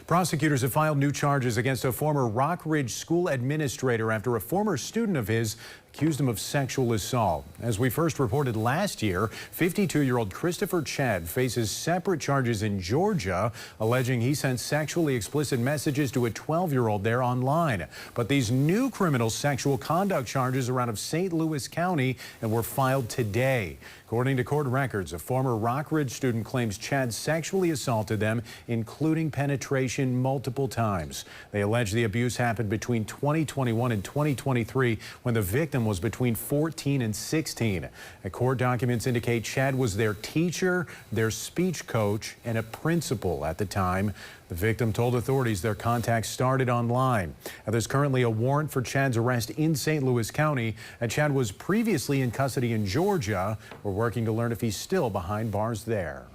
Prosecutors have filed new charges against a former Rock Ridge school administrator after a former student of his accused him of sexual assault. As we first reported last year, 52-year-old Christopher Chad faces separate charges in Georgia, alleging he sent sexually explicit messages to a 12-year-old there online. But these new criminal sexual conduct charges are out of St. Louis County and were filed today. According to court records, a former Rock Ridge student claims Chad sexually assaulted them, including penetration multiple times. They allege the abuse happened between 2021 and 2023 when the victim was between 14 and 16. Court documents indicate Chad was their teacher, their speech coach, and a principal at the time. The victim told authorities their contact started online. Now, there's currently a warrant for Chad's arrest in St. Louis County. Chad was previously in custody in Georgia. We're working to learn if he's still behind bars there.